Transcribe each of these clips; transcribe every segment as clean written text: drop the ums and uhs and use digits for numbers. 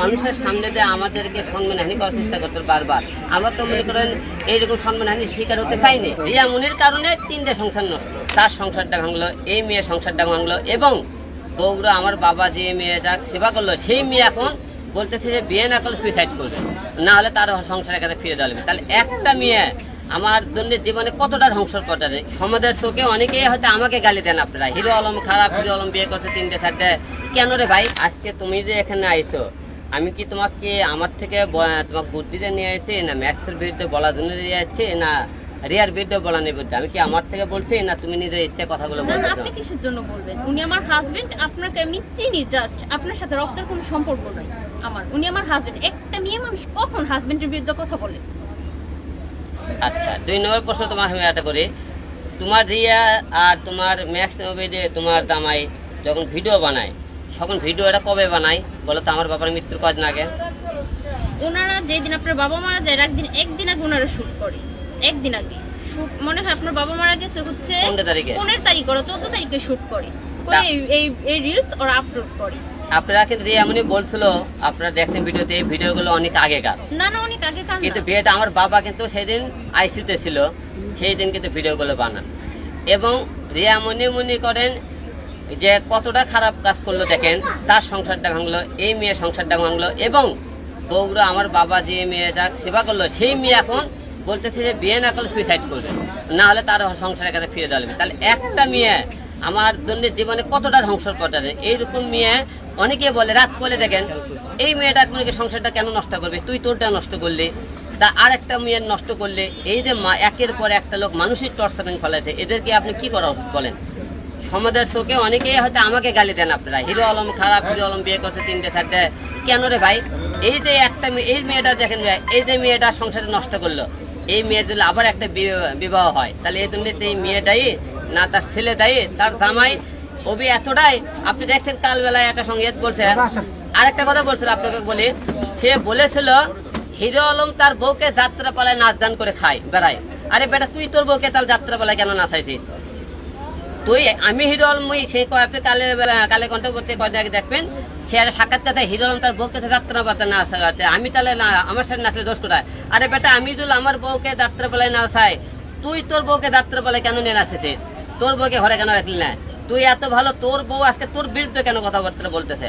মানুষের সামনে দিয়ে আমাদেরকে সম্মানহানি করার চেষ্টা করতে বারবার। আমরা তো মনে করেন এইরকম সম্মানহানির শিকার হতে চাইনি। রিয়া মুনির কারণে 3টে সংসার নষ্ট, তার সংসারটা ভাঙলো, এই মেয়ের সংসারটা ভাঙলো, এবং বউরা আমার বাবা যে মেয়েটা সেবা করলো সেই মেয়ে এখন বলতেছে যে বিয়ে না করলে সুইসাইড করবে, না হলে তার সংসারের কাছে ফিরে দেওয়া লাগবে। তাহলে একটা মেয়ে আমার জন্য জীবনে কতটা ধ্বংসর ঘটাবে। সমাজের চোখে অনেকেই হয়তো আমাকে গালি দেন, আপনারা হিরো আলম খারাপ, হিরো আলম বিয়ে করতে 3টে 4টে। কেন রে ভাই? আজকে তুমি যে এখানে আইছো, আমি কি তোমাকে আমার থেকে তোমাকে বুদ্ধিতে নিয়ে আসছি, না ম্যাক্সের বিরুদ্ধে বলার জন্য নিয়ে আসছি, না রিয়ার বিরুদ্ধে বলা নেই বুদ্ধি? আমি কি আমার থেকে বলছি, না তুমি নিজের ইচ্ছে কথাগুলো বলছো? আপনি কিসের জন্য বলবেন? উনি আমার হাজবেন্ড, আপনাকে আমি চিনি, জাস্ট আপনার সাথে রক্তের কোনো সম্পর্ক নাই আমার। উনি আমার হাজবেন্ড। একটা মেয়ে মানুষ কখন হাজবেন্ডের বিরুদ্ধে কথা বলে? আচ্ছা, 2 নম্বর প্রশ্ন তোমার আমি এটা করি। তোমার রিয়া আর তোমার ম্যাক্স মোবাইলে তোমার জামাই যখন ভিডিও বানায়, তখন ভিডিওটা কবে বানায় বলো তো? আমার বাবার মৃত্যুর কদিন আগে। ওনারা যেদিন আপনার বাবা মারা যায় একদিন আগে ওনারা শুট করে, একদিন আগে শুট। মনে হয় আপনার বাবা মারা গেছে হচ্ছে 15 তারিখে, 15 তারিখ ওরা 14 তারিখে শুট করে এই রিলস ওরা আপলোড করে। আপনারা কিন্তু রিয়া মুনি বলছিল, আপনারা দেখছেন ভিডিওতে, এই ভিডিওগুলো অনেক আগেকার। না না, অনেক আগেকার। কিন্তু বিয়েটা আমার বাবা কিন্তু সেদিন আইসিতে ছিল, সেই দিন কিন্তু ভিডিওগুলো বানান। এবং রিয়া মনে করেন যে কতটা খারাপ কাজ করলো দেখেন, তার সংসারটা ভাঙলো, এই মেয়ের সংসারটা ভাঙলো, এবং বউরা আমার বাবা যে মেয়েটা সেবা করলো সেই মেয়ে এখন বলতেছে যে বিয়ে না করলে সুইসাইড করবে, না হলে তার সংসারের কাছে ফিরে দেওয়া লাগবে। তাহলে একটা মেয়ে আমার জন্য জীবনে কতটা ধ্বংসর ঘটাবে। এইরকম মেয়ে অনেকে বলে, রাত বলে দেখেন এই মেয়েটা সংসারটা কেন নষ্ট করবে, তুই তোরটা নষ্ট করলি, তা আর একটা মেয়ের নষ্ট করলে। এই যে একের পর একটা লোক মানুষের টর্চারিং ফলাইছে, এদেরকে আপনি কি করা বলেন? সমাজের চোখে অনেকেই হয়তো আমাকে গালি দেন, আপনারা হিরো আলম খারাপ, হিরো আলম বিয়ে করতে 3টে 4টে। কেন রে ভাই? এই যে একটা এই মেয়েটা দেখেন, এই যে মেয়েটা সংসারে নষ্ট করলো, এই মেয়ের যদি আবার একটা বিবাহ হয়, তাহলে এই জন্য এই মেয়েটাই না তার ছেলে দায়ী, তার জামাই অবি এতটাই। আপনি দেখছেন কালবেলায় একটা সঙ্গে বলছে, আরেকটা কথা বলছিল আপনাকে বলি, সে বলেছিল হিরো আলম তার বউকে যাত্রা পালায় নাচ গান করে খায় বেড়ায়। আরে বেটা, তুই তোর বউকে তার যাত্রা পালায় কেন নাচাইছিস? তুই আমি হিরো আলম সেই আপনি কালে কন্ট্যাক্ট করতে কয়দিন আগে দেখবেন, সে একটা সাক্ষাৎকার হিরো আলম তার বউকে যাত্রা পাতা নাচাতে, আমি তাহলে না আমার সাথে নাচলে দোষ কোথায়? আরে বেটা, আমি যদি আমার বউকে যাত্রা পালায় নাচাই, তুই তোর বউকে যাত্রা পালায় কেন নিয়ে নাচেছিস? তোর বউকে ঘরে কেন রাখলি না? তুই এত ভালো, তোর বউ আজকে তোর বিরুদ্ধে কেন কথাবার্তা বলতেছে?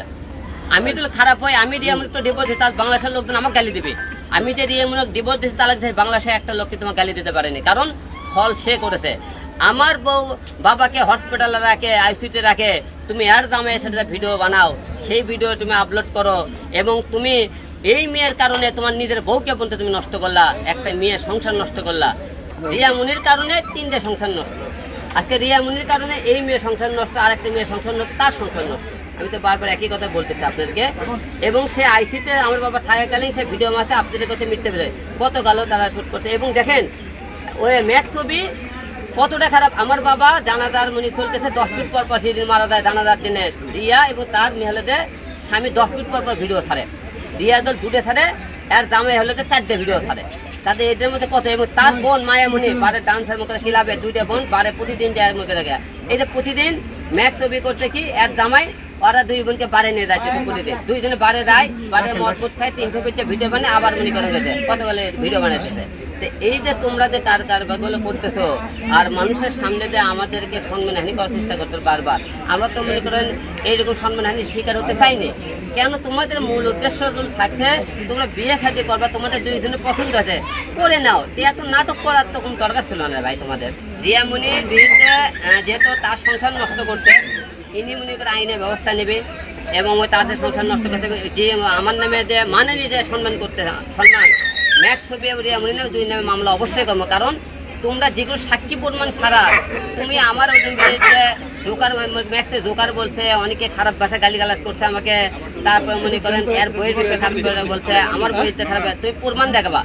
আমি যদি খারাপ হয়, আমি রিয়া মুনির ডিভোর্স দিই, তাহলে বাংলাদেশের লোকজন আমাকে গালি দিবে। আমি যে রিয়া মুনির ডিভোর্স দিচ্ছি, তাহলে বাংলাদেশে একটা লোককে তোমাকে গালি দিতে পারেনি, কারণ ফল সে করেছে। আমার বউ বাবাকে হসপিটালে রাখে, আইসিউতে রাখে, তুমি এর দামে সাথে ভিডিও বানাও, সেই ভিডিও তুমি আপলোড করো, এবং তুমি এই মেয়ের কারণে তোমার নিজের বউকে পর্যন্ত তুমি নষ্ট করলা, একটা মেয়ের সংসার নষ্ট করলা। রিয়া মুনির কারণে 3টে সংসার নষ্ট। আজকে রিয়া মুনির কারণে এই মেয়ের সংসার নষ্ট, আর একটা মেয়ের সংসার নষ্ট, তার সংসার নষ্ট। আমি তো বারবার একই কথা বলতেছি আপনাদেরকে। এবং সে আইসিতে আমার বাবা থাকাকালীন সে ভিডিও মারতে, আপনাদের কাছে মিথ্যে বেরোয়, কত গেল তারা শুট করতে। এবং দেখেন ওই ম্যাক ছবি কতটা খারাপ। আমার বাবা জানাজার মনি চলতেছে, 10 মিনিট পর পর সেদিন মারা যায় জানাজার দিনে রিয়া, এবং তার মেহলেতে স্বামী 10 মিনিট পর পর ভিডিও ছাড়ে। রিয়া দল 2টে ছাড়ে, আর জামাই হলে 4টে ভিডিও ছাড়ে। তাদের এদের মধ্যে কত, এবং তার বোন মায়ামণি বারে ডান্সের মতো খিলাবে, 2টে বোন বারে প্রতিদিন দেওয়ার মধ্যে থাকে। এই যে প্রতিদিন ম্যাক ছবি করছে কি, এর জামাই ওরা 2 বোনকে বারে নিয়ে যাচ্ছে, প্রতিদিন 2 জনে বারে দেয়, বারে মদ খায়, 300 পিঠে ভিডিও বানায়, আবার মনে করে গেছে কতগুলো ভিডিও বানাইতেছে। এই যে তোমরা যে কারবারগুলো করতেছো, আর মানুষের সামনে যে আমাদেরকে সম্মানহানি করার চেষ্টা করতে বারবার। আমরা তো মনে করেন এইরকম সম্মানহানির শিকার হতে চাইনি। কেন? তোমাদের মূল উদ্দেশ্য থাকছে তোমরা বিয়ে শাদী করবা, তোমাদের 2 জনের পছন্দ আছে, করে নাও। এত নাটক করার তো কোনো দরকার ছিল না ভাই তোমাদের। রিয়া মুনির বিরুদ্ধে যেহেতু তার সংসার নষ্ট করতে, ইনি মনে করে আইনের ব্যবস্থা নেবে, এবং ওই তাদের সংসার নষ্ট করতে, যে আমার নামে যে মানেনি যে সম্মান করতে, সম্মান ম্যাক্স ছবি রিয়া মুনির নামে 2 নামে মামলা অবশ্যই করবো। কারণ তোমরা যেগুলো সাক্ষী প্রমাণ ছাড়া তুমি আমার জোকার ম্যাক্সে জোকার বলছে, অনেকে খারাপ ভাষা গালিগালাজ করছে আমাকে, তারপর মনে করেন এর বইয়ের বিষয়ে খারাপ বলছে, আমার বইতে খারাপ, তুমি প্রমাণ দেখাবা।